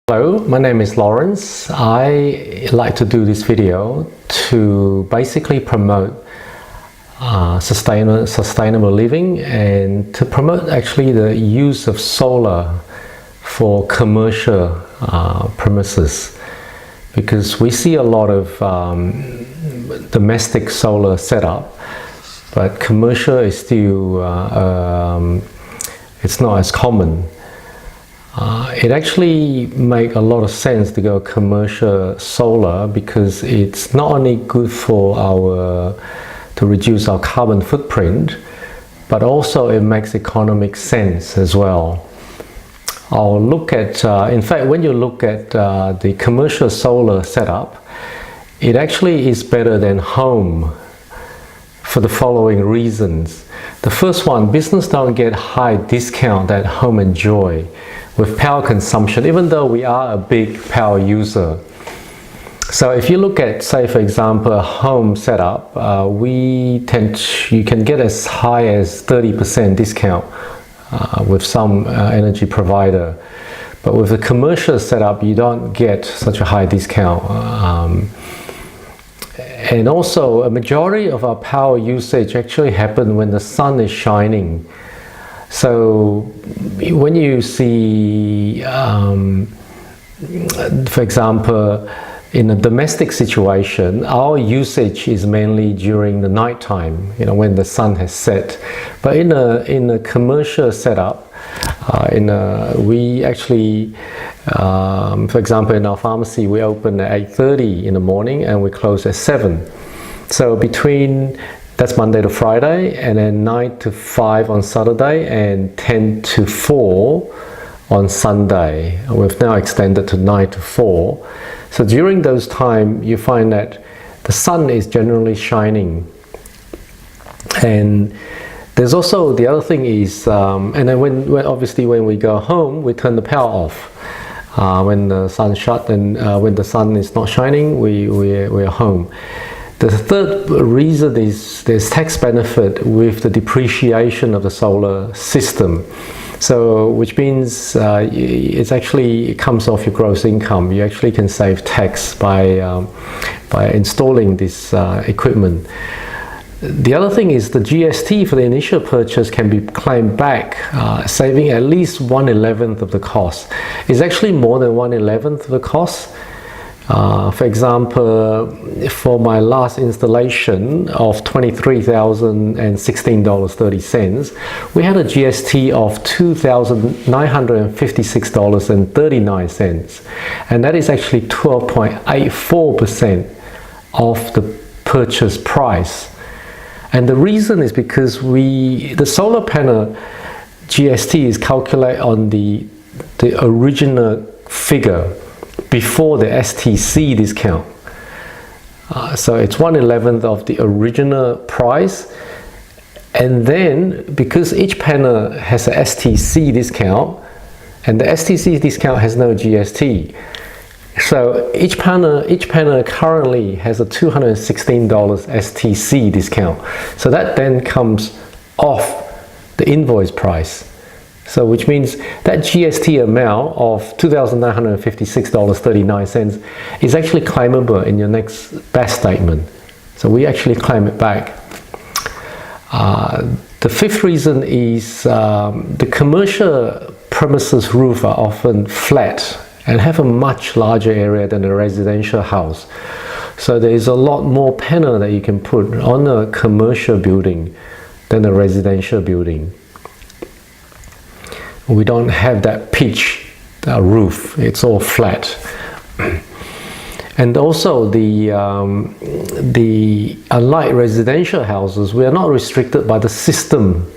Hello, my name is Lawrence. I like to do this video to basically promote sustainable living and to promote actually the use of solar for commercial premises, because we see a lot of domestic solar setup, but commercial is still it's not as common. It actually makes a lot of sense to go commercial solar because it's not only good for to reduce our carbon footprint, but also it makes economic sense as well. I'll look at, in fact, when you look at the commercial solar setup, it actually is better than home for the following reasons. The first one, business don't get high discount that home enjoy with power consumption, even though we are a big power user. So if you look at, say for example, a home setup, you can get as high as 30% discount with some energy provider. But with a commercial setup, you don't get such a high discount. And also, a majority of our power usage actually happens when the sun is shining. So when you see, for example, in a domestic situation, our usage is mainly during the night time, when the sun has set. But in a commercial setup, we actually, for example, in our pharmacy, we open at 8:30 in the morning and we close at 7. So that's Monday to Friday, and then 9 to 5 on Saturday, and 10 to 4 on Sunday. We've now extended to 9 to 4. So during those time, you find that the sun is generally shining. And there's also, the other thing is, and then obviously when we go home, we turn the power off. When the sun's shut and when the sun is not shining, we're home. The third reason is there's tax benefit with the depreciation of the solar system. So, which means it comes off your gross income. You actually can save tax by installing this equipment. The other thing is the GST for the initial purchase can be claimed back, saving at least 1/11 of the cost. It's actually more than 1/11 of the cost. For example, for my last installation of $23,016.30, we had a GST of $2,956.39, and that is actually 12.84% of the purchase price. And the reason is because the solar panel GST is calculated on the original figure before the STC discount. So it's 1/11 of the original price, and then because each panel has a STC discount and the STC discount has no GST, so each panel currently has a $216 STC discount. So that then comes off the invoice price. So which means that GST amount of $2,956.39 is actually claimable in your next BAS statement. So we actually claim it back. The fifth reason is the commercial premises roof are often flat and have a much larger area than a residential house. So there is a lot more panel that you can put on a commercial building than a residential building. We don't have that pitch roof, it's all flat. And also unlike residential houses, we are not restricted by the system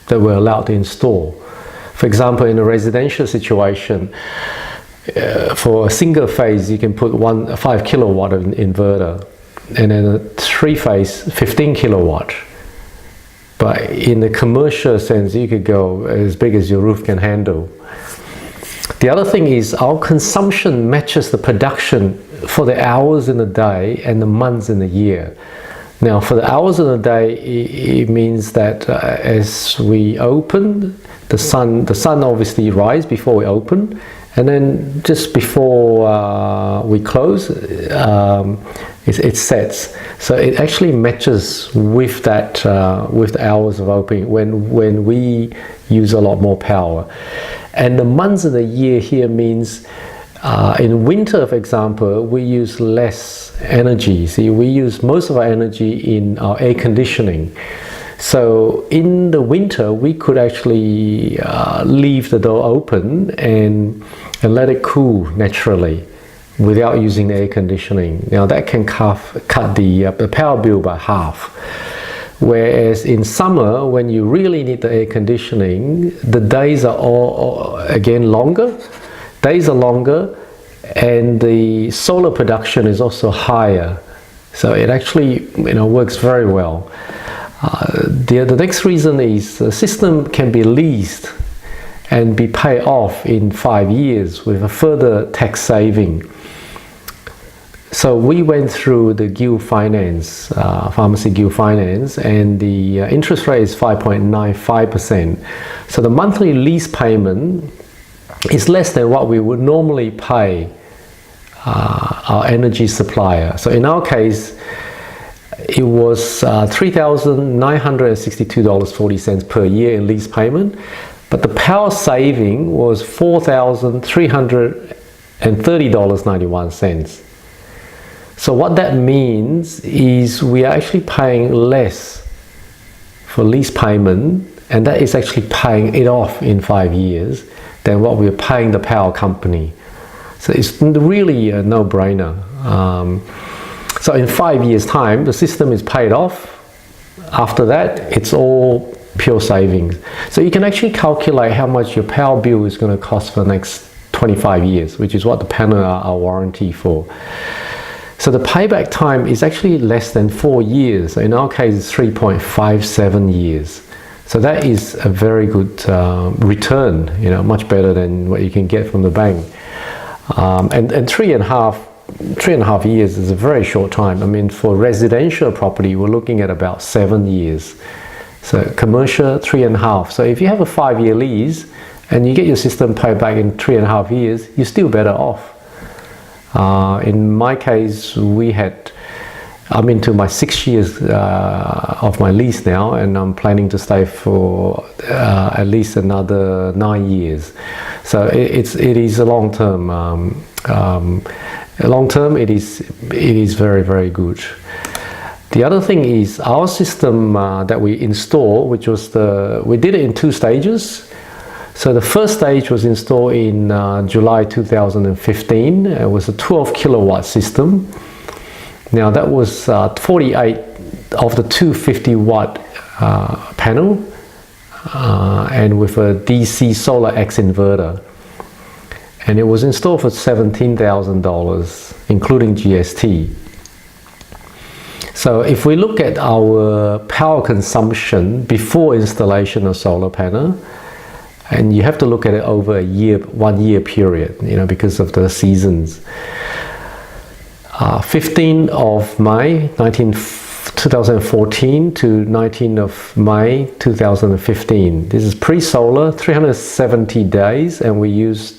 that we're allowed to install. For example, in a residential situation, for a single phase, you can put a 5 kilowatt inverter, and then a 3-phase 15 kilowatt. But in the commercial sense, you could go as big as your roof can handle. The other thing is our consumption matches the production for the hours in the day and the months in the year. Now, for the hours in the day, it means that as we open, the sun obviously rises before we open, And then just before we close, it sets. So it actually matches with that with the hours of opening when we use a lot more power. And the months of the year here means in winter, for example, we use less energy. See, we use most of our energy in our air conditioning. So in the winter, we could actually leave the door open and let it cool naturally without using the air conditioning. Now that can cut the power bill by half. Whereas in summer, when you really need the air conditioning, the days are all again longer. Days are longer, and the solar production is also higher. So it actually works very well. The next reason is the system can be leased and be paid off in 5 years with a further tax saving. So we went through the Guild Finance, Pharmacy Guild Finance, and the interest rate is 5.95%. So the monthly lease payment is less than what we would normally pay our energy supplier. So in our case, it was $3,962.40 per year in lease payment, but the power saving was $4,330.91. So what that means is we are actually paying less for lease payment, and that is actually paying it off in 5 years than what we're paying the power company. So it's really a no-brainer. So in 5 years' time, the system is paid off. After that, it's all pure savings. So you can actually calculate how much your power bill is going to cost for the next 25 years, which is what the panel are warranty for. So the payback time is actually less than 4 years. In our case, it's 3.57 years. So that is a very good return, much better than what you can get from the bank. And 3.5 years is a very short time. I mean, for residential property, we're looking at about 7 years. So commercial, 3.5. So if you have a 5-year lease and you get your system paid back in 3.5 years, you're still better off. In my case, I'm into my 6 years of my lease now, and I'm planning to stay for at least another 9 years. So it is a long term. Long term, it is very, very good. The other thing is our system that we installed, which was we did it in 2 stages. So the first stage was installed in July 2015. It was a 12 kilowatt system. Now that was 48 of the 250 watt panel and with a DC Solar X inverter. And it was installed for $17,000, including GST. So if we look at our power consumption before installation of solar panel, and you have to look at it over a year, 1 year period, because of the seasons. 15 of May 2014 to 19 of May 2015. This is pre-solar, 370 days, and we used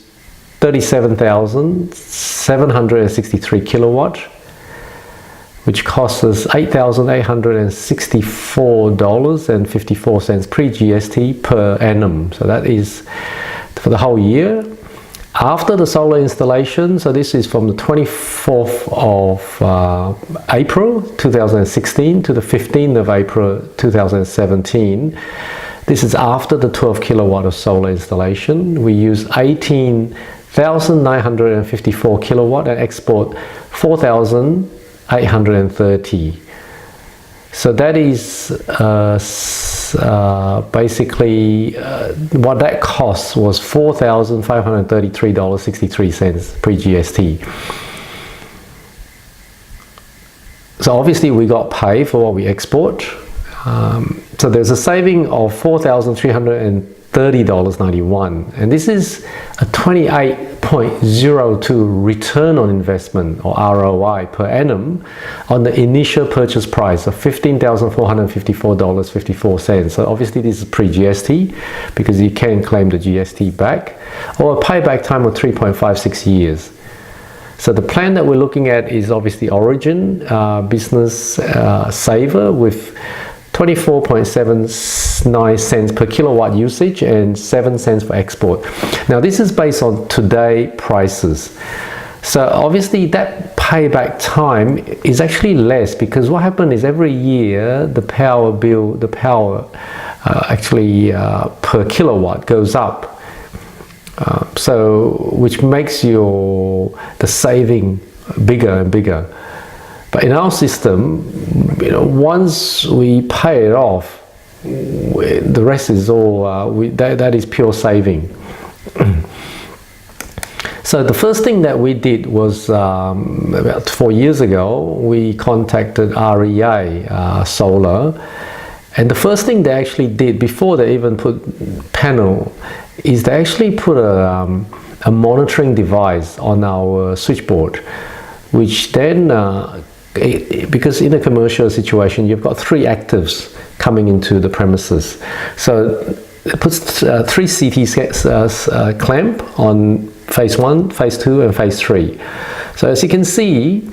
37,763 kilowatt, which costs us $8,864.54 pre-GST per annum. So that is for the whole year. After the solar installation, so this is from the 24th of April 2016 to the 15th of April 2017. This is after the 12 kilowatt of solar installation. We use 18,954 kilowatt and export 4,830. So that is basically what that cost was $4,533.63 pre-GST. So obviously we got paid for what we export. So there's a saving of $4,330.91, and this is a 28% 8.02 return on investment, or ROI, per annum on the initial purchase price of $15,454.54. So obviously this is pre-GST, because you can claim the GST back, or a payback time of 3.56 years. So the plan that we're looking at is obviously Origin Business Saver with 24.79 cents per kilowatt usage and 7 cents for export. Now this is based on today prices. So obviously that payback time is actually less, because what happened is every year the power bill, per kilowatt goes up. So which makes the saving bigger and bigger. But in our system, once we pay it off, the rest is all that is pure saving. So the first thing that we did was about 4 years ago, we contacted REA Solar, and the first thing they actually did before they even put panel is they actually put a monitoring device on our switchboard, which then because in a commercial situation you've got 3 actives coming into the premises, so it puts 3 CT clamp on phase 1, phase 2 and phase 3. So as you can see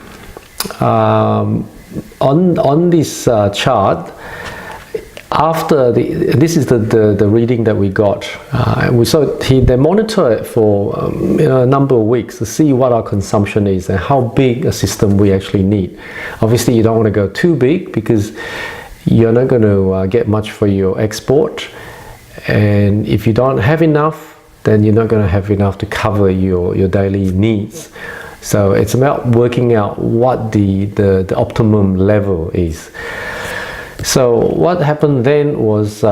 on this chart, after this is the reading that we got, they monitor it for a number of weeks to see what our consumption is and how big a system we actually need. Obviously you don't want to go too big, because you're not going to get much for your export, and if you don't have enough, then you're not going to have enough to cover your daily needs. So it's about working out what the optimum level is. So what happened then was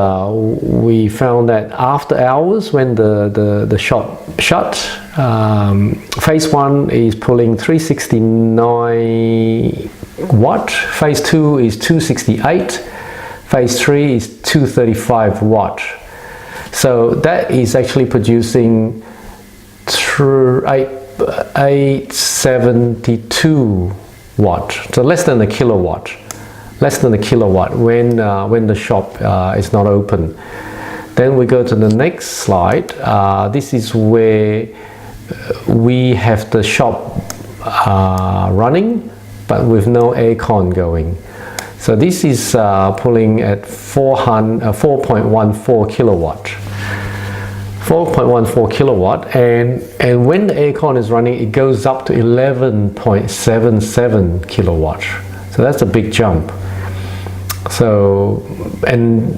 we found that after hours, when the shop shut, phase 1 is pulling 369 watt, phase 2 is 268, phase 3 is 235 watt. So that is actually producing 872 watt, so less than a kilowatt. Less than a kilowatt when the shop is not open. Then we go to the next slide. This is where we have the shop running, but with no aircon going. So this is pulling at 4.14 kilowatt. 4.14 kilowatt, and when the aircon is running, it goes up to 11.77 kilowatt. So that's a big jump. So, and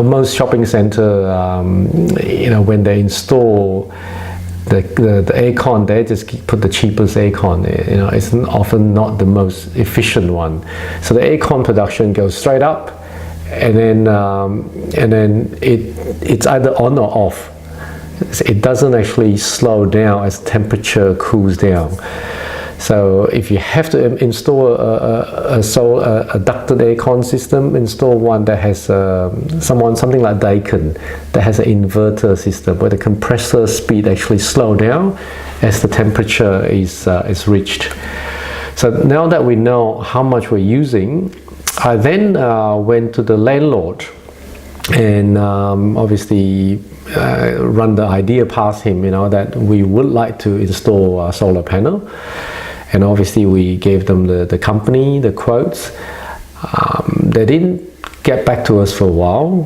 most shopping center, when they install the aircon, they just put the cheapest aircon. It's often not the most efficient one. So the aircon production goes straight up, and then it's either on or off. It doesn't actually slow down as temperature cools down. So if you have to install a ducted aircon system, install one that has something like Daikin, that has an inverter system where the compressor speed actually slow down as the temperature is reached. So now that we know how much we're using, I then went to the landlord and obviously run the idea past him, that we would like to install a solar panel. And obviously we gave them the company, the quotes. They didn't get back to us for a while,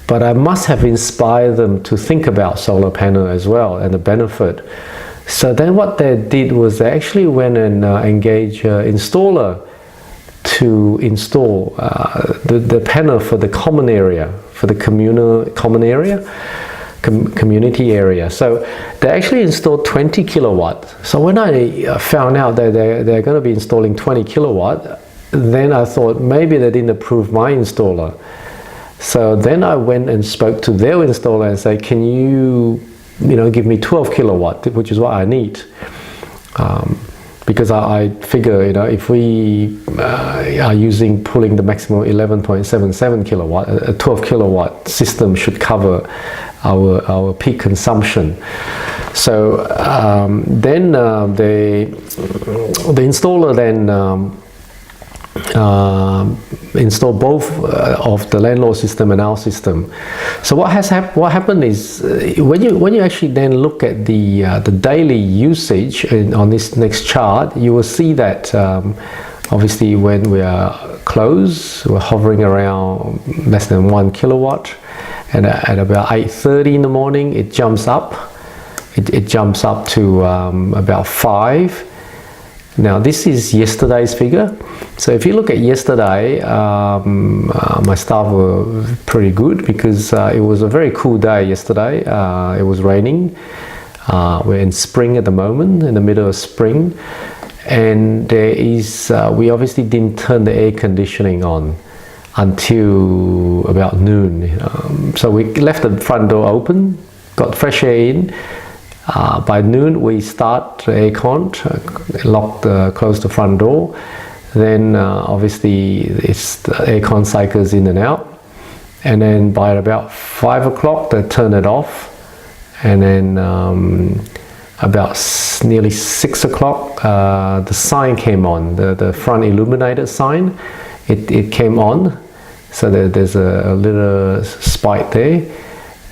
but I must have inspired them to think about solar panel as well and the benefit. So then what they did was they actually went and engaged an installer to install the panel for the common area, for the community area. So they actually installed 20 kilowatt. So when I found out that they're going to be installing 20 kilowatt, then I thought maybe they didn't approve my installer. So then I went and spoke to their installer and said, can you give me 12 kilowatt, which is what I need. Because I figure, if we are pulling the maximum 11.77 kilowatt, a 12 kilowatt system should cover our peak consumption. So then the installer then install both of the landlord system and our system. So what happened is when you actually then look at the daily usage on this next chart, you will see that obviously when we are closed, we're hovering around less than 1 kilowatt, and at about 8:30 in the morning it jumps up. It jumps up to about 5. Now this is yesterday's figure. So if you look at yesterday, my staff were pretty good because it was a very cool day yesterday. It was raining. We're in spring at the moment, in the middle of spring, and there is we obviously didn't turn the air conditioning on until about noon. So we left the front door open, got fresh air in. By noon we start the aircon, close the front door. Then obviously it's the aircon cycles in and out, and then by about 5 o'clock they turn it off, and then about nearly 6 o'clock the sign came on, the front illuminated sign. It came on, so there's a little spike there,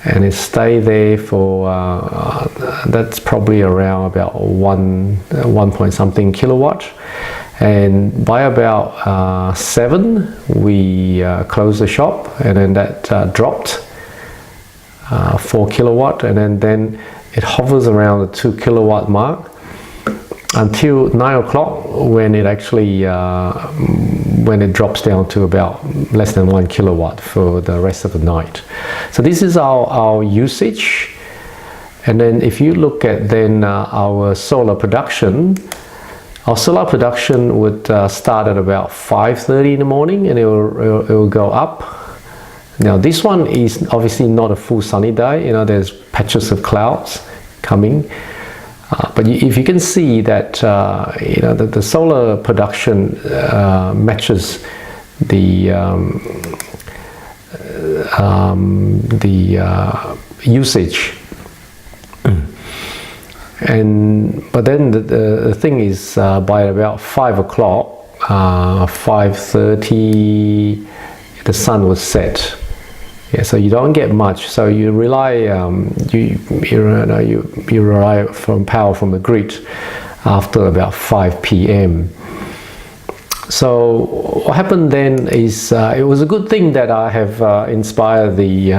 and it stayed there for that's probably around about 1 point something kilowatt. And by about 7 we closed the shop, and then that dropped 4 kilowatt, and then it hovers around the 2 kilowatt mark until 9 o'clock, when it actually when it drops down to about less than 1 kilowatt for the rest of the night. So this is our usage. And then if you look at then our solar production, our solar production would start at about 5:30 in the morning, and it will go up. Now this one is obviously not a full sunny day, you know, there's patches of clouds coming. But if you can see that you know, the solar production matches the usage. But then the thing is, by about 5 o'clock, 5:30, the sun was set. Yeah, so you don't get much. So you rely you rely from power from the grid after about 5 p.m. So what happened then is it was a good thing that I have inspired the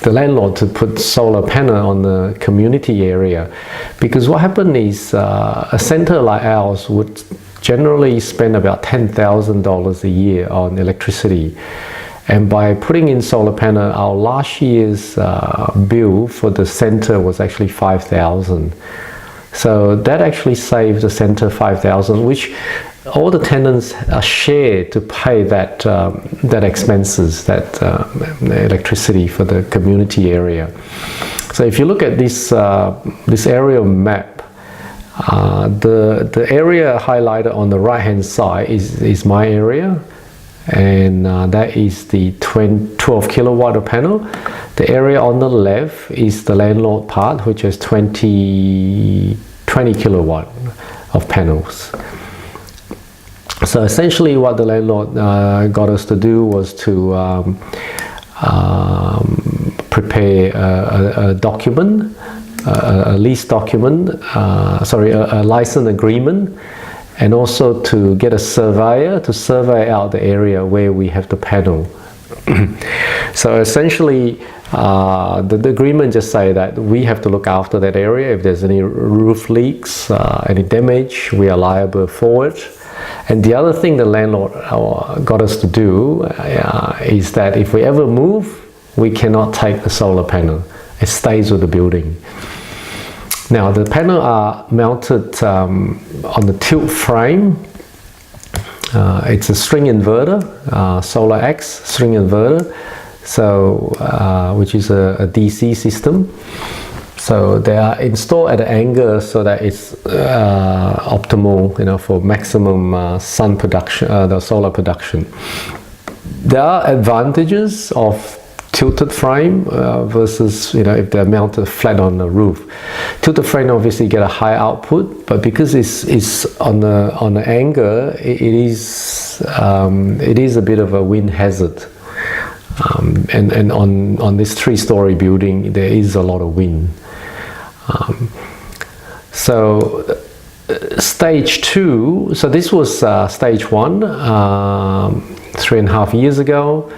landlord to put solar panel on the community area, because what happened is a center like ours would generally spend about $10,000 a year on electricity. And by putting in solar panel, our last year's bill for the center was actually $5,000. So that actually saved the center $5,000, which all the tenants are shared to pay that expenses, that electricity for the community area. So if you look at this this aerial map, the area highlighted on the right hand side is my area. And that is the 12 kilowatt of panel. The area on the left is the landlord part, which is 20 kilowatt of panels. So essentially what the landlord got us to do was to prepare a document, a lease document, a license agreement, and also to get a surveyor to survey out the area where we have the panel. So essentially the agreement just say that we have to look after that area. If there's any roof leaks, any damage, we are liable for it. And the other thing the landlord got us to do is that if we ever move, we cannot take the solar panel. It stays with the building. Now the panel are mounted on the tilt frame. It's a string inverter, Solar X string inverter, so which is a DC system. So they are installed at an angle so that it's optimal, you know, for maximum sun production, the solar production. There are advantages of tilted frame versus if they're mounted flat on the roof. Tilted frame obviously get a high output, but because it's on the angle, it is a bit of a wind hazard. And on this 3-story building, there is a lot of wind. So stage 2, so this was stage 1 3.5 years ago.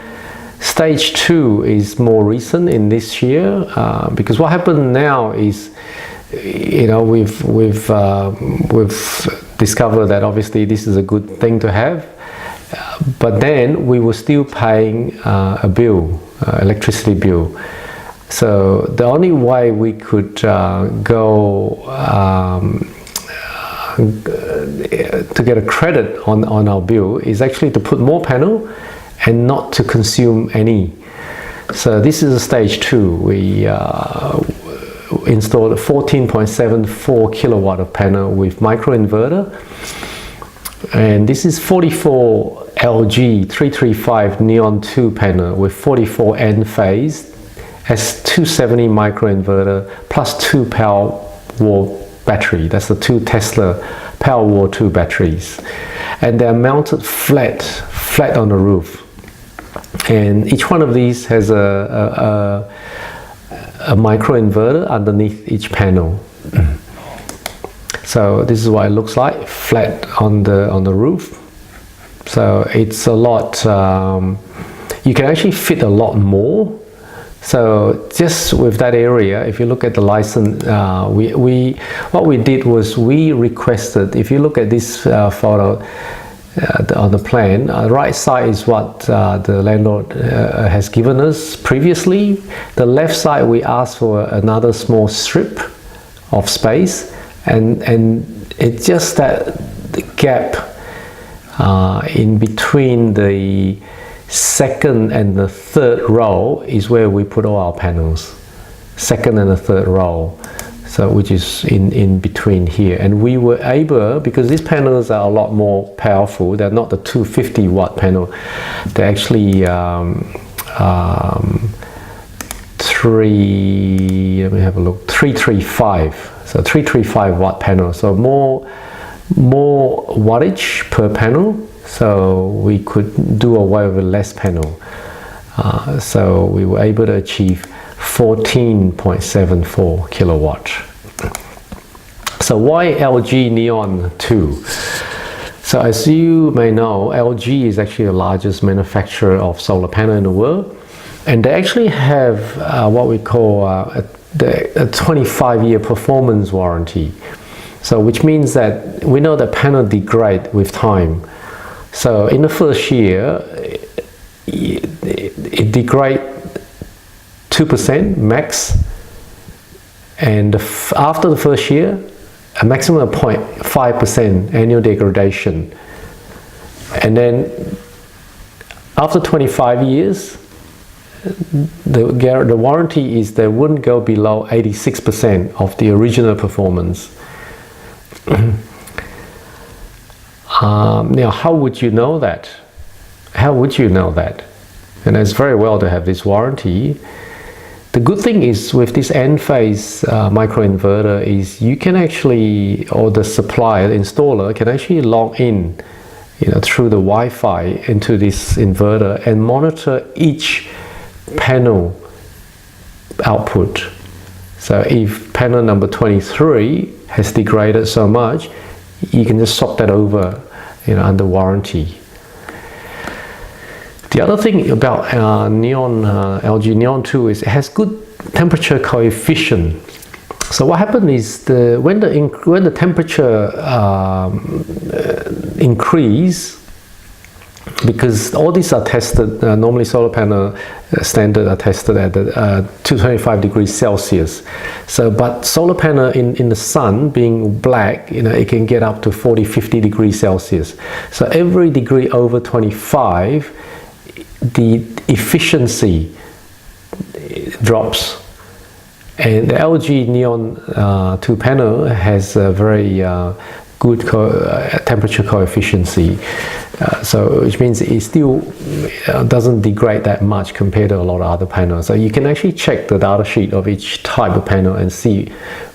Stage 2 is more recent in this year, because what happened now is, we've discovered that obviously this is a good thing to have, but then we were still paying a bill, electricity bill. So the only way we could go to get a credit on our bill is actually to put more panel and not to consume any. So this is a stage 2. We installed a 14.74 kilowatt of panel with microinverter, and this is 44 LG 335 Neon 2 panel with 44 N phase S270 microinverter plus 2 Powerwall battery. That's the 2 Tesla Powerwall 2 batteries, and they're mounted flat on the roof. And each one of these has a microinverter underneath each panel. So this is what it looks like, flat on the roof. So it's a lot. You can actually fit a lot more. So just with that area, if you look at the license, what we did was we requested. If you look at this photo. On the plan, right side is what the landlord has given us previously. The left side we asked for another small strip of space, and it's just that the gap in between the second and the third row is where we put all our panels. Second and the third row. So which is in between here, and we were able, because these panels are a lot more powerful, they're not the 250 watt panel, they're actually 335, so 335 watt panel, so more wattage per panel, so we could do away with less panel. So we were able to achieve 14.74 kilowatt. So why LG Neon 2? So as you may know, LG is actually the largest manufacturer of solar panel in the world, and they actually have what we call a 25-year performance warranty. So which means that we know that panel degrade with time. So in the first year, it degrade 2% max, and after the first year, a maximum of 0.5% annual degradation, and then after 25 years, the warranty is they wouldn't go below 86% of the original performance. Now, how would you know that? How would you know that? And it's very well to have this warranty. The good thing is with this N-phase microinverter is you can actually, or the supplier, the installer can actually log in, through the Wi-Fi into this inverter and monitor each panel output. So if panel number 23 has degraded so much, you can just swap that over, under warranty. The other thing about LG Neon 2 is it has good temperature coefficient. So what happened is when the temperature increase, because all these are tested, normally solar panel standard are tested at 225 degrees Celsius. So, but solar panel in the sun being black, it can get up to 40-50 degrees Celsius. So every degree over 25, the efficiency drops. And the LG Neon 2 panel has a very good temperature coefficient, so which means it still doesn't degrade that much compared to a lot of other panels. So you can actually check the data sheet of each type of panel and see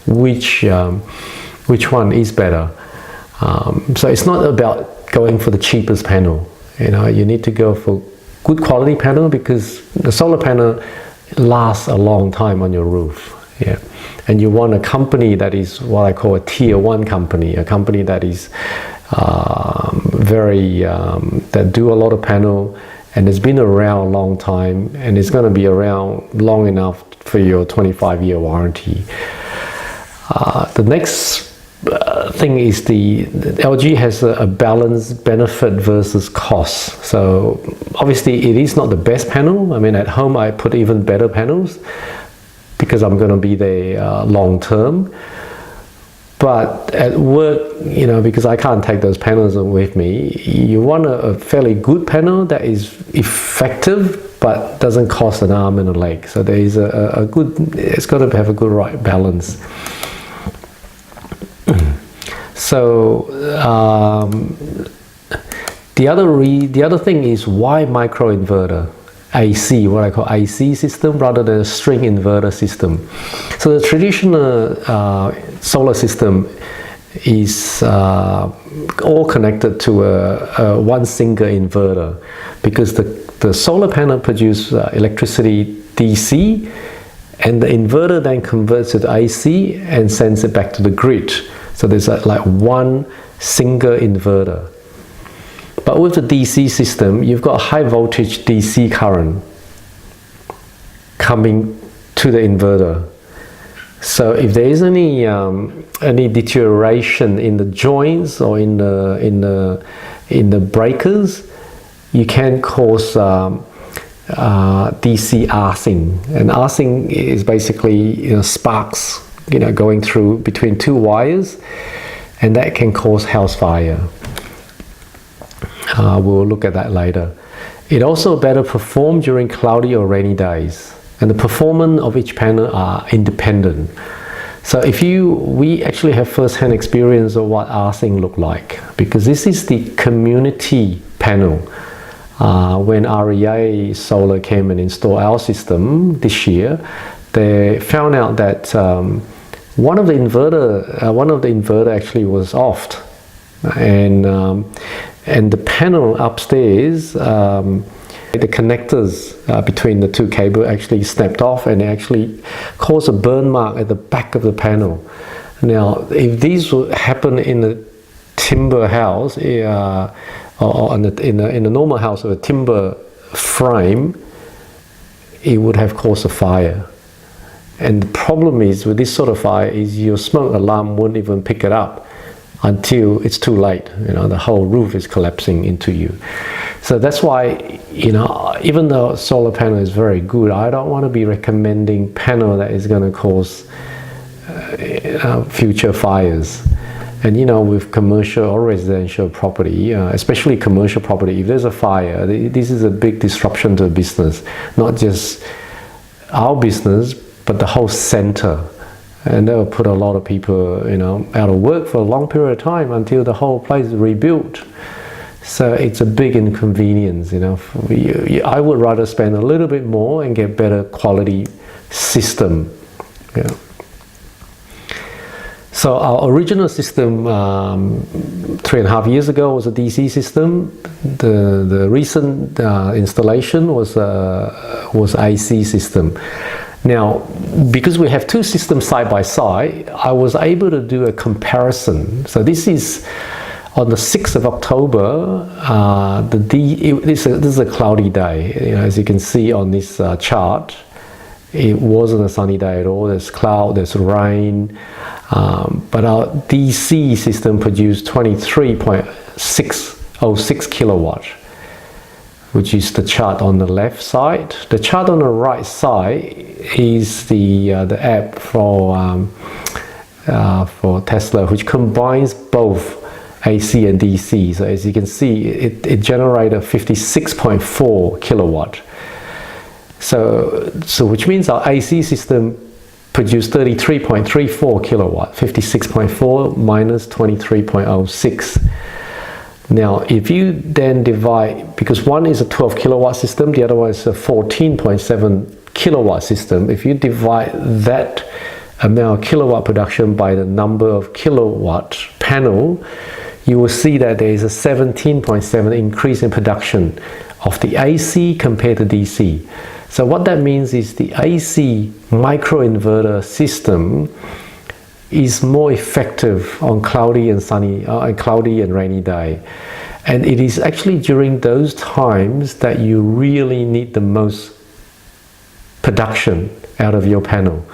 which one is better. So it's not about going for the cheapest panel. You need to go for good quality panel, because the solar panel lasts a long time on your roof. Yeah, and you want a company that is what I call a tier 1 company, a company that is that do a lot of panel and has been around a long time, and it's going to be around long enough for your 25-year warranty. The next thing is the LG has a balanced benefit versus cost. So obviously it is not the best panel. I mean, at home I put even better panels because I'm going to be there long term. But at work, because I can't take those panels with me, you want a fairly good panel that is effective but doesn't cost an arm and a leg. So there is a good, it's got to have a good right balance. So the other thing is, why microinverter? AC, what I call AC system, rather than a string inverter system. So the traditional solar system is all connected to a one single inverter, because the solar panel produces electricity DC, and the inverter then converts it to AC and sends it back to the grid. So there's like one single inverter. But with the DC system, you've got a high voltage DC current coming to the inverter. So if there is any deterioration in the joints or in the breakers, you can cause DC arcing. And arcing is basically sparks going through between two wires, and that can cause house fire. We'll look at that later. It also better perform during cloudy or rainy days, and the performance of each panel are independent. So we actually have first-hand experience of what arcing look like, because this is the community panel. When REA Solar came and installed our system this year, they found out that one of the inverter actually was off, and the panel upstairs, the connectors between the two cables actually snapped off, and it actually caused a burn mark at the back of the panel. Now, if these would happen in a timber house, or in a normal house with a timber frame, it would have caused a fire. And the problem is with this sort of fire is your smoke alarm won't even pick it up until it's too late. The whole roof is collapsing into you. So that's why, even though solar panel is very good, I don't want to be recommending panel that is going to cause future fires. And with commercial or residential property, especially commercial property, if there's a fire, this is a big disruption to the business, not just our business, but the whole center. And that will put a lot of people, out of work for a long period of time until the whole place is rebuilt. So it's a big inconvenience, I would rather spend a little bit more and get better quality system. So our original system 3.5 years ago was a DC system. The recent installation was AC system. Now, because we have two systems side by side, I was able to do a comparison. So this is on the 6th of October. This is a cloudy day. As you can see on this chart, it wasn't a sunny day at all. There's cloud, there's rain, but our DC system produced 23.606 kilowatt, which is the chart on the left side. The chart on the right side is the app for Tesla, which combines both AC and DC. So as you can see, it generated 56.4 kilowatt. So which means our AC system produce 33.34 kilowatt. 56.4 minus 23.06. Now, if you then divide, because one is a 12 kilowatt system, the other one is a 14.7 kilowatt system. If you divide that amount of kilowatt production by the number of kilowatt panel, you will see that there is a 17.7 increase in production of the AC compared to DC. So what that means is the AC microinverter system is more effective on cloudy and rainy day, and it is actually during those times that you really need the most production out of your panel,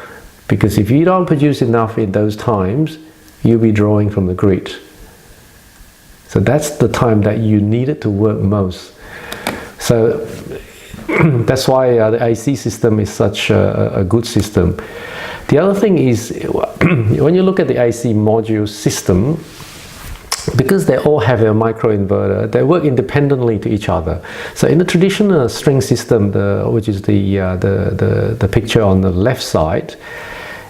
because if you don't produce enough in those times, you'll be drawing from the grid. So that's the time that you need it to work most. So that's why the AC system is such a good system. The other thing is, when you look at the AC module system, because they all have a microinverter, they work independently to each other. So in the traditional string system, which is the picture on the left side,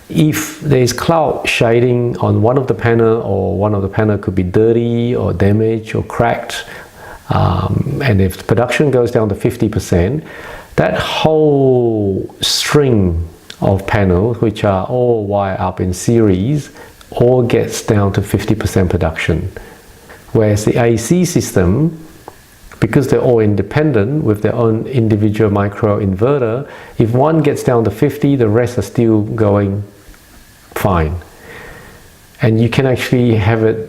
if there is cloud shading on one of the panel, or one of the panel could be dirty or damaged or cracked, and if the production goes down to 50%, that whole string of panels, which are all wired up in series, all gets down to 50% production. Whereas the AC system, because they're all independent with their own individual microinverter, if one gets down to 50, the rest are still going fine. And you can actually have it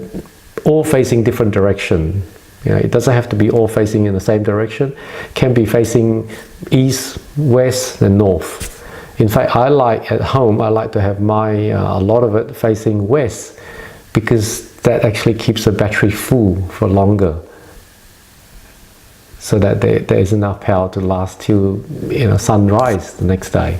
all facing different direction. You know, it doesn't have to be all facing in the same direction. It can be facing east, west, and north. In fact, at home, I like to have a lot of it facing west, because that actually keeps the battery full for longer, so that there is enough power to last till sunrise the next day.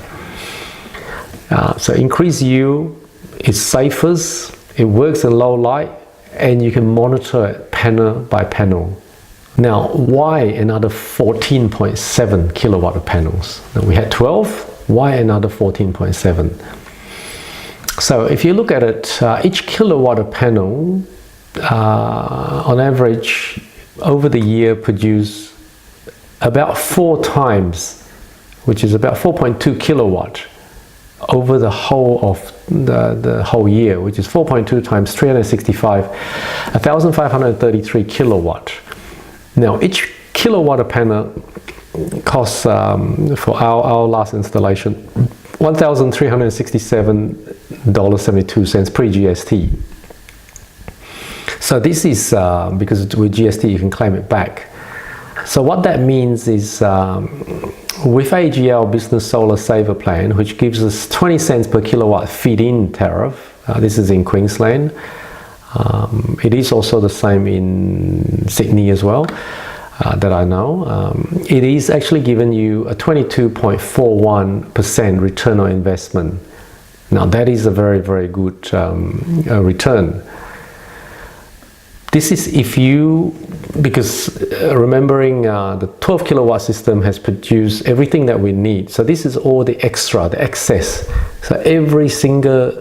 So increased yield, it's safest, it works in low light, and you can monitor it panel by panel. Now, why another 14.7 kilowatt of panels? Now, we had 12. Why another 14.7? So if you look at it, each kilowatt of panel, on average, over the year produce about 4 times, which is about 4.2 kilowatt over the whole of the whole year, which is 4.2 times 365, 1,533 kilowatt. Now, each kilowatt of panel costs, for our last installation, $1,367.72 pre-GST. So this is because with GST you can claim it back. So what that means is, with AGL Business Solar Saver Plan, which gives us 20 cents per kilowatt feed-in tariff, this is in Queensland. It is also the same in Sydney as well, that I know. It is actually giving you a 22.41% return on investment. Now that is a very, very good return. This is because remembering the 12 kilowatt system has produced everything that we need. So this is all the extra, the excess. So every single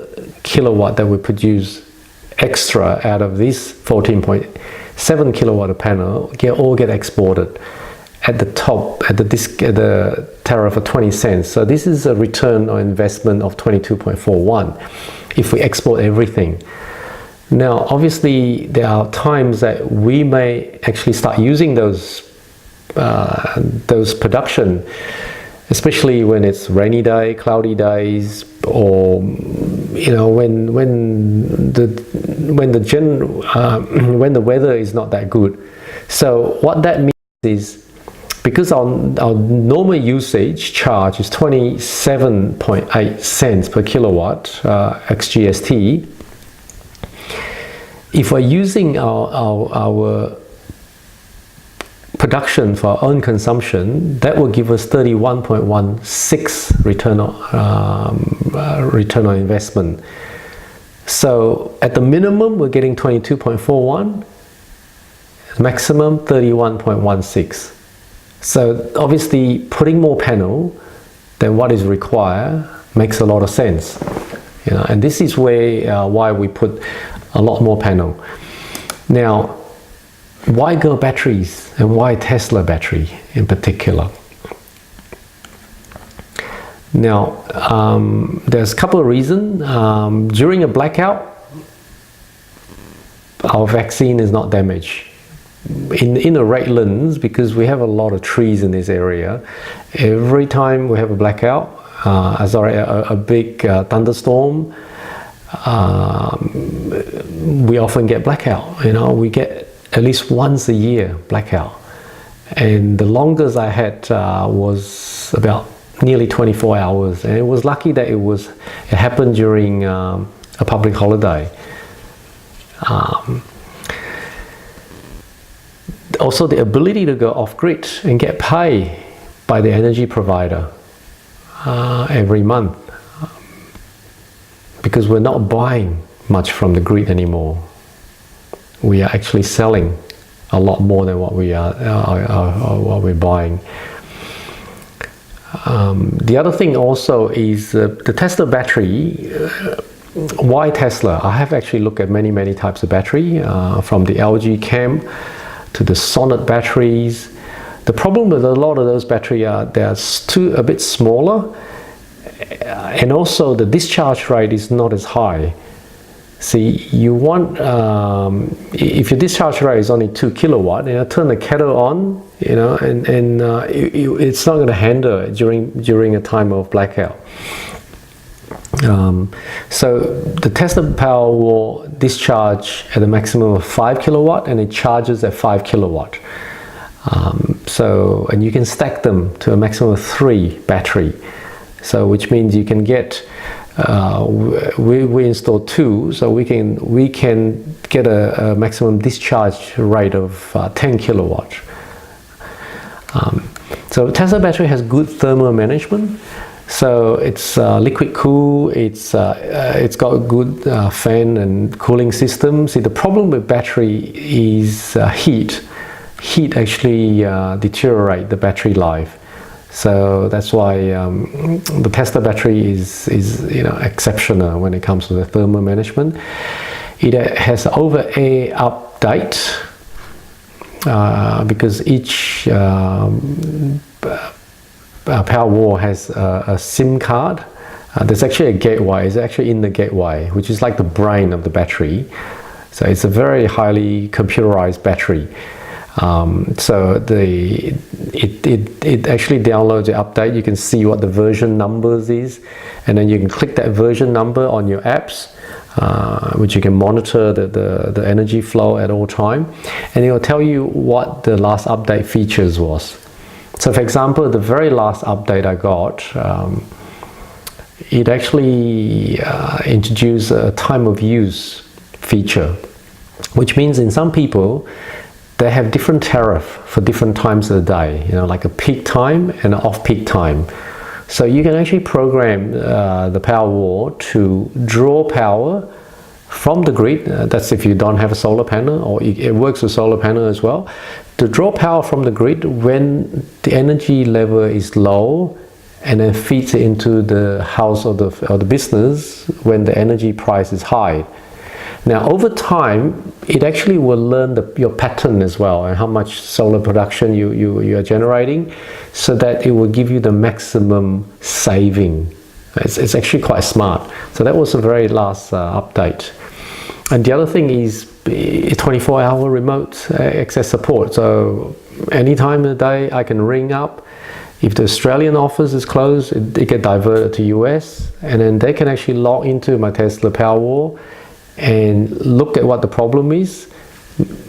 kilowatt that we produce extra out of this 14.7 kilowatt panel all get exported at the top, at the tariff of 20 cents. So this is a return on investment of 22.41 if we export everything. Now, obviously, there are times that we may actually start using those production, especially when it's rainy day, cloudy days, or when the weather is not that good. So what that means is, because our normal usage charge is 27.8 cents per kilowatt ex GST. If we're using our production for our own consumption, that will give us 31.16 return on investment. So at the minimum, we're getting 22.41, maximum 31.16. So obviously, putting more panel than what is required makes a lot of sense. And this is where why we put a lot more panel. Now, why Go batteries and why Tesla battery in particular? Now, there's a couple of reasons. During a blackout, our vaccine is not damaged. In the Redlands, because we have a lot of trees in this area, every time we have a blackout, a big thunderstorm, we often get blackout. We get at least once a year blackout. And the longest I had was about nearly 24 hours. And it was lucky that it happened during a public holiday. Also, the ability to go off-grid and get paid by the energy provider every month, because we're not buying much from the grid anymore. We are actually selling a lot more than what we're buying. The other thing also is the Tesla battery. Why Tesla? I have actually looked at many types of battery, from the LG Chem to the Sonnet batteries. The problem with a lot of those batteries are they're a bit smaller, and also the discharge rate is not as high. See, you want, if your discharge rate is only 2 kilowatt, turn the kettle on, it's not going to handle it during a time of blackout. So the Tesla Powerwall discharge at a maximum of 5 kilowatt, and it charges at 5 kilowatt. And you can stack them to a maximum of 3 battery. So which means you can get, we installed 2, so we can get a maximum discharge rate of 10 kilowatt. So Tesla battery has good thermal management. So it's liquid cool. It's got a good fan and cooling system. See, the problem with battery is heat. Heat actually deteriorate the battery life. So that's why the Tesla battery is exceptional when it comes to the thermal management. It has over-air update because each Powerwall has a SIM card. There's actually a gateway. It's actually in the gateway, which is like the brain of the battery. So it's a very highly computerized battery. So it actually downloads the update. You can see what the version numbers is, and then you can click that version number on your apps, which you can monitor the energy flow at all time, and it will tell you what the last update features was. So for example, the very last update I got, it actually introduced a time of use feature, which means in some people, they have different tariff for different times of the day, like a peak time and an off-peak time. So you can actually program the Powerwall to draw power from the grid. That's if you don't have a solar panel, or it works with solar panel as well. To draw power from the grid when the energy level is low, and then feeds it into the house or the business when the energy price is high. Now, over time, it actually will learn your pattern as well, and how much solar production you are generating, so that it will give you the maximum saving. It's actually quite smart. So that was the very last update. And the other thing is 24-hour remote access support. So any time of the day, I can ring up. If the Australian office is closed, it gets diverted to US, and then they can actually log into my Tesla Powerwall and look at what the problem is,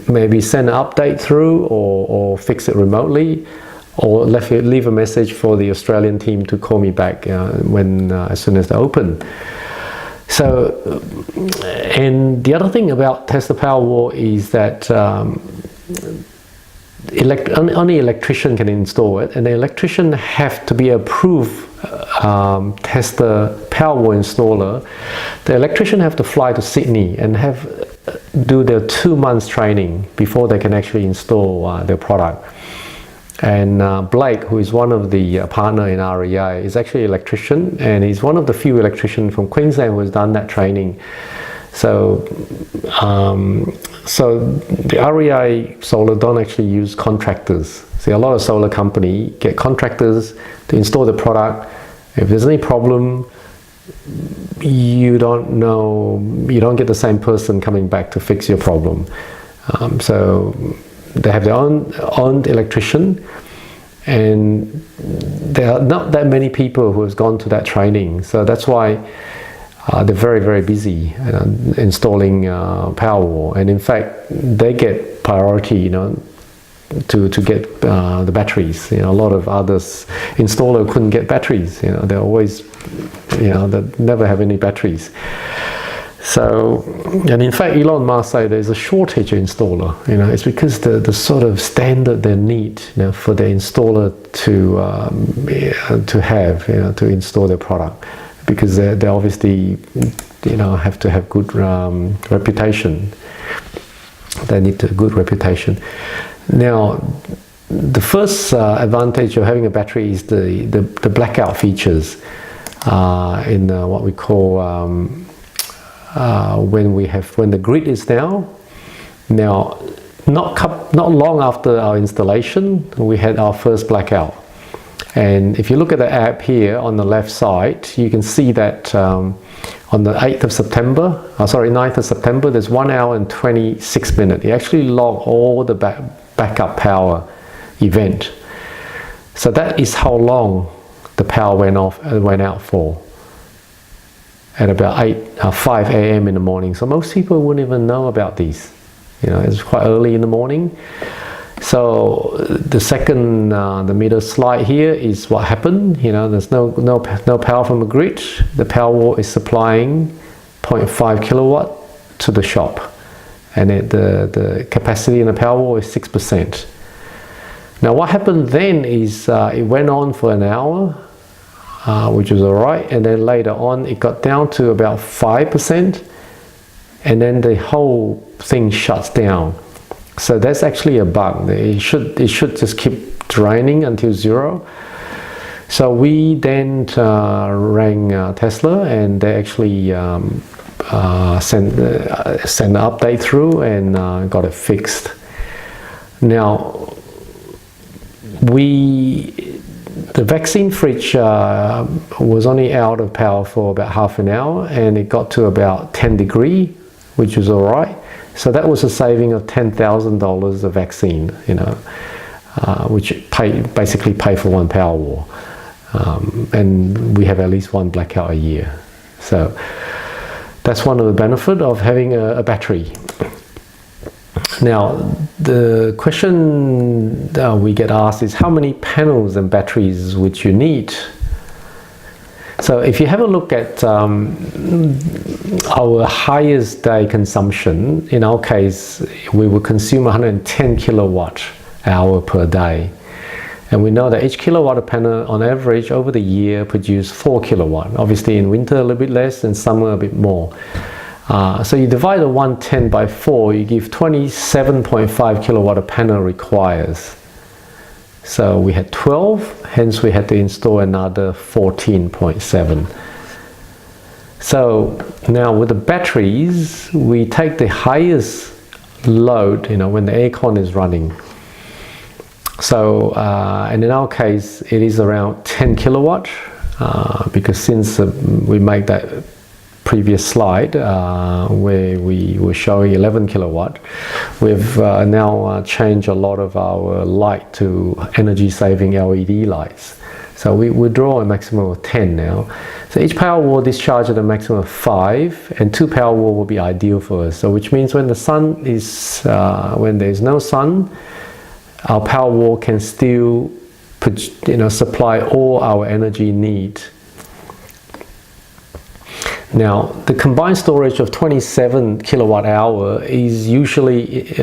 maybe send an update through, or fix it remotely, or leave a message for the Australian team to call me back as soon as they open. So, and the other thing about Tesla Powerwall is that only electrician can install it, and the electrician have to be approved Tesla Powerwall installer. The electrician have to fly to Sydney and do their 2 months training before they can actually install their product. And Blake, who is one of the partner in REA, is actually an electrician, and he's one of the few electricians from Queensland who has done that training. So, so the REA Solar don't actually use contractors. See, a lot of solar company get contractors to install the product. If there's any problem, you don't get the same person coming back to fix your problem. So they have their own electrician, and there are not that many people who have gone to that training. So that's why they're very, very busy installing Powerwall. And in fact, they get priority, to get the batteries. A lot of others installer couldn't get batteries. They're always, they never have any batteries. So, and in fact, Elon Musk say there's a shortage of installer. It's because the sort of standard they need, for the installer to have, to install their product, because they obviously, have to have good reputation. They need a good reputation. Now, the first advantage of having a battery is the blackout features in what we call when the grid is down. Now, not long after our installation, we had our first blackout. And if you look at the app here on the left side, you can see that on the 9th of September, there's 1 hour and 26 minutes. It actually logged all the backup power event. So that is how long the power went out for. At about 5 a.m. in the morning. So most people wouldn't even know about these. It's quite early in the morning. So the second, the middle slide here is what happened. There's no power from the grid. The Powerwall is supplying 0.5 kilowatt to the shop, and the capacity in the Powerwall is 6%. Now what happened then is it went on for an hour, which was all right, and then later on it got down to about 5%, and then the whole thing shuts down. So that's actually a bug. It should just keep draining until 0. So we then rang Tesla, and they actually sent an update through and got it fixed. Now, the vaccine fridge was only out of power for about half an hour, and it got to about 10 degrees, which was all right. So that was a saving of $10,000 of vaccine, which basically pay for one Powerwall. And we have at least one blackout a year. So that's one of the benefits of having a battery. Now, the question we get asked is how many panels and batteries would you need? So if you have a look at our highest day consumption, in our case, we will consume 110 kilowatt hour per day. And we know that each kilowatt panel on average over the year produce 4 kilowatt. Obviously in winter a little bit less, and summer a bit more. So you divide the 110 by 4, you give 27.5 kilowatt a panel requires. So we had 12, hence we had to install another 14.7. So now with the batteries, we take the highest load, when the aircon is running. So, and in our case, it is around 10 kilowatt, because since we make that previous slide where we were showing 11 kilowatt, we've now changed a lot of our light to energy saving LED lights. So we draw a maximum of 10 now. So each Powerwall discharge at a maximum of 5, and 2 Powerwall will be ideal for us. So which means when the sun is, when there is no sun, our Powerwall can still supply all our energy need. Now, the combined storage of 27 kilowatt hour is usually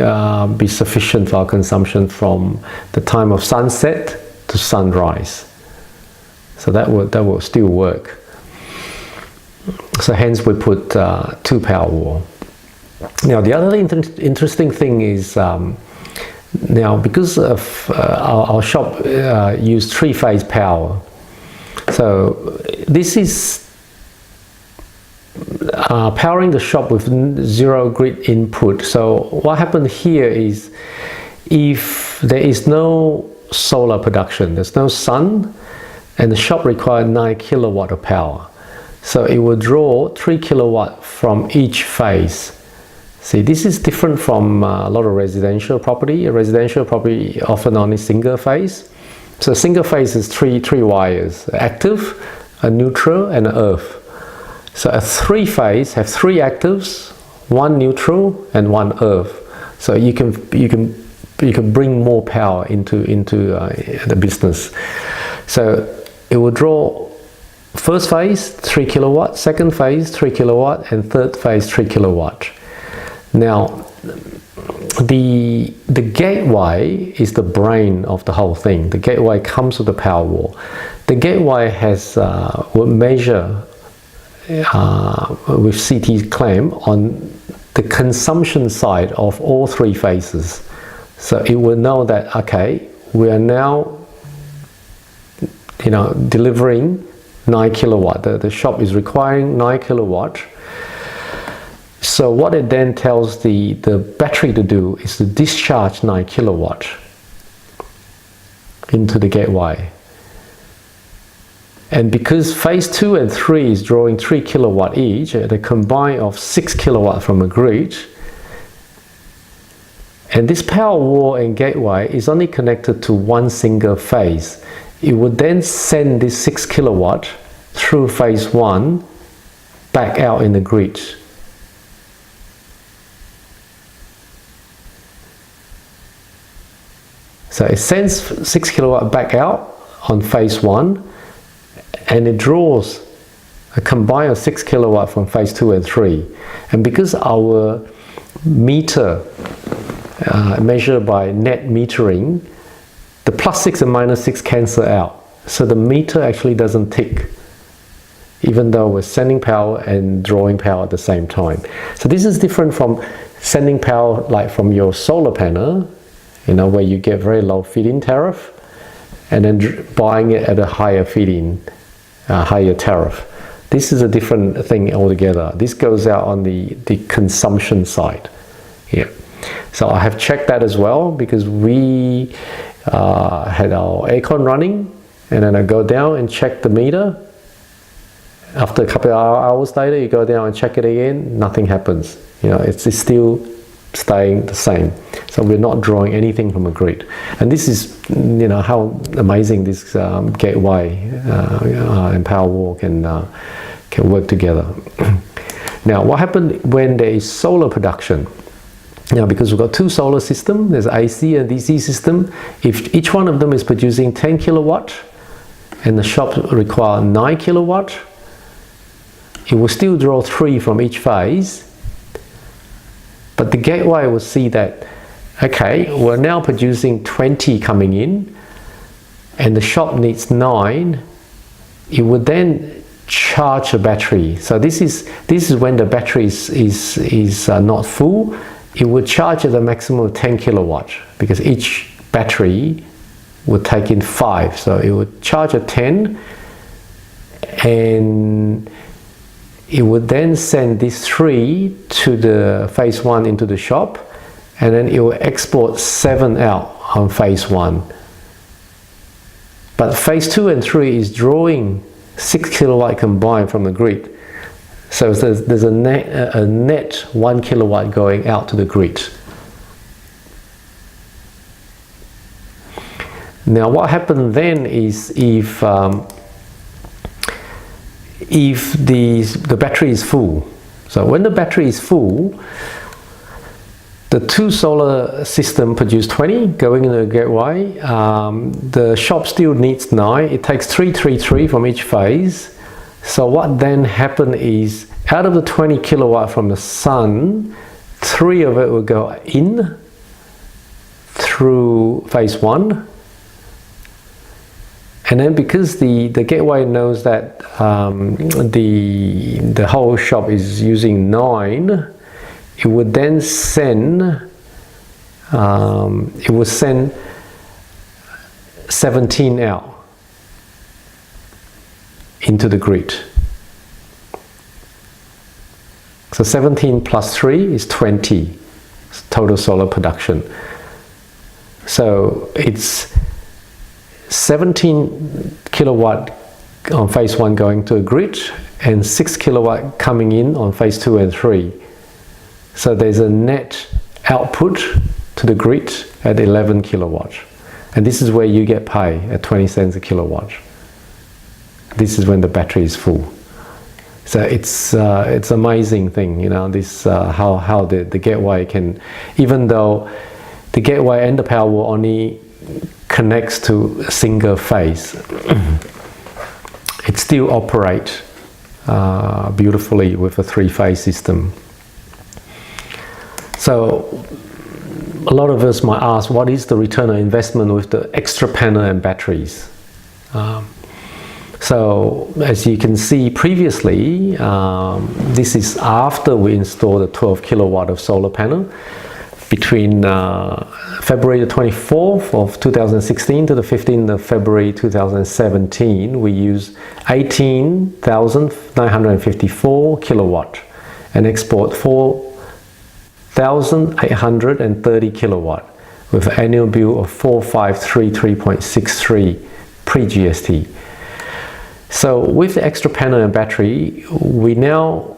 be sufficient for our consumption from the time of sunset to sunrise. So that will still work. So hence we put 2 Powerwall. Now the other interesting thing is Now, because of our shop use three-phase power, so this is powering the shop with zero grid input. So what happened here is, if there is no solar production, there's no sun, and the shop requires 9 kilowatt of power, so it will draw 3 kilowatt from each phase. See, this is different from a lot of residential property. A residential property often only single phase. So single phase is three wires: active, a neutral, and an earth. So a three phase have 3 actives, 1 neutral, and 1 earth. So you can bring more power into the business. So it will draw first phase 3 kilowatt, second phase 3 kilowatt, and third phase 3 kilowatt. Now, the gateway is the brain of the whole thing. The gateway comes with the power wall. The gateway has will measure with CT clamp on the consumption side of all 3 phases. So it will know that, okay, we are now delivering 9 kilowatt. The shop is requiring 9 kilowatt. So what it then tells the battery to do is to discharge 9 kilowatt into the gateway. And because phase 2 and 3 is drawing 3 kilowatt each, at a combine of 6 kilowatt from a grid, and this power wall and gateway is only connected to one single phase, it would then send this 6 kilowatt through phase 1 back out in the grid. So it sends 6 kilowatt back out on phase 1, and it draws a combined of 6 kilowatt from phase 2 and 3. And because our meter measured by net metering, the +6 and -6 cancel out. So the meter actually doesn't tick, even though we're sending power and drawing power at the same time. So this is different from sending power like from your solar panel, where you get very low feed-in tariff, and then buying it at a higher feed-in, higher tariff. This is a different thing altogether. This goes out on the consumption side. Yeah. So I have checked that as well, because we had our aircon running, and then I go down and check the meter. After a couple of hours later, you go down and check it again, nothing happens. It's still staying the same. So we're not drawing anything from a grid. And this is, how amazing this gateway and power wall can work together. Now, what happened when there is solar production? Now, because we've got 2 solar systems, there's AC and DC system. If each one of them is producing 10 kilowatt, and the shop require 9 kilowatt, it will still draw 3 from each phase. But the gateway will see that, okay, we're now producing 20 coming in, and the shop needs 9. It would then charge the battery. So this is when the battery is not full. It would charge at a maximum of 10 kilowatt, because each battery would take in 5. So it would charge at 10, and it would then send these 3 to the phase 1 into the shop, and then it will export 7 out on phase 1. But phase 2 and 3 is drawing 6 kilowatt combined from the grid. So there's a net 1 kilowatt going out to the grid. Now what happened then is, if the battery is full, so when the battery is full, the 2 solar system produce 20 going in the gateway. The shop still needs 9. It takes 3 from each phase. So what then happened is, out of the 20 kilowatt from the sun, 3 of it will go in through phase 1. And then because the gateway knows that the whole shop is using 9, it would then send it will send 17 out into the grid. So 17 plus 3 is 20 total solar production. So it's 17 kilowatt on phase 1 going to a grid and 6 kilowatt coming in on phase 2 and 3. So there's a net output to the grid at 11 kilowatt. And this is where you get paid at 20 cents a kilowatt. This is when the battery is full. So it's amazing thing, you know, this how the gateway can, even though the gateway and the Powerwall only connects to a single phase, it still operates beautifully with a 3-phase system. So a lot of us might ask, what is the return on investment with the extra panel and batteries? So as you can see previously, this is after we installed a 12 kilowatt of solar panel. Between February the 24th of 2016 to the 15th of February 2017, we used 18,954 kilowatt and export 4,830 kilowatt with an annual bill of 4533.63 pre-GST. So with the extra panel and battery, we now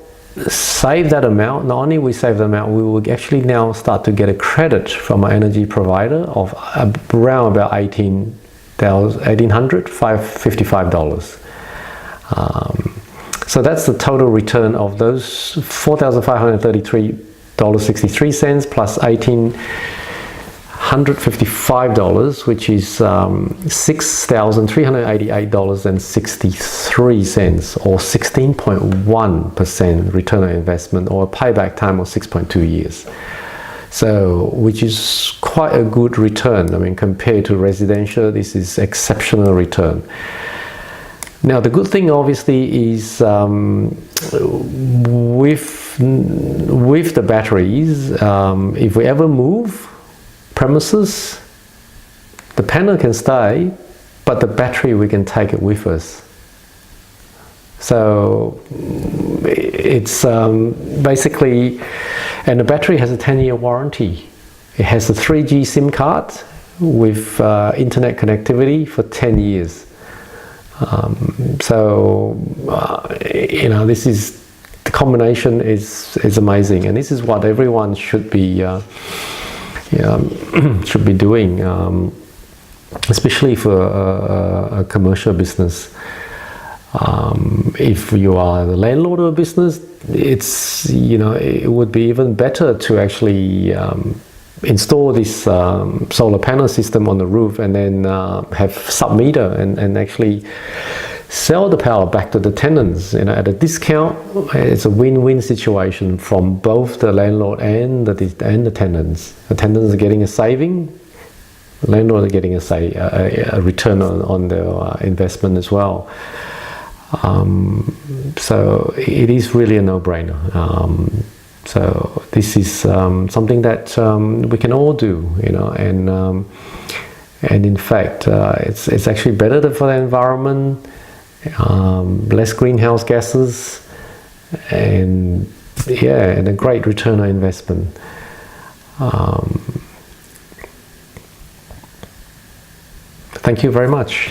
save that amount. Not only we save the amount, we will actually now start to get a credit from our energy provider of around about $1,855. So that's the total return of those $4,533.63 plus $1,855, which is $6,388.63, or 16.1% return on investment, or a payback time of 6.2 years. So, which is quite a good return. I mean, compared to residential, this is exceptional return. Now, the good thing obviously is with the batteries, if we ever move premises, the panel can stay, but the battery, we can take it with us. So it's basically, and the battery has a 10-year warranty. It has a 3G SIM card with internet connectivity for 10 years. You know, this is, the combination is amazing, and this is what everyone should be should be doing, especially for a commercial business. If you are the landlord of a business, it's, you know, it would be even better to actually install this solar panel system on the roof, and then have sub-meter and actually sell the power back to the tenants, you know, at a discount. It's a win-win situation from both the landlord and the tenants. The tenants are getting a saving, the landlord are getting a return on their investment as well. So it is really a no-brainer. So this is something that we can all do, you know, and in fact it's actually better for the environment, less greenhouse gases, and yeah, and a great return on investment. Thank you very much.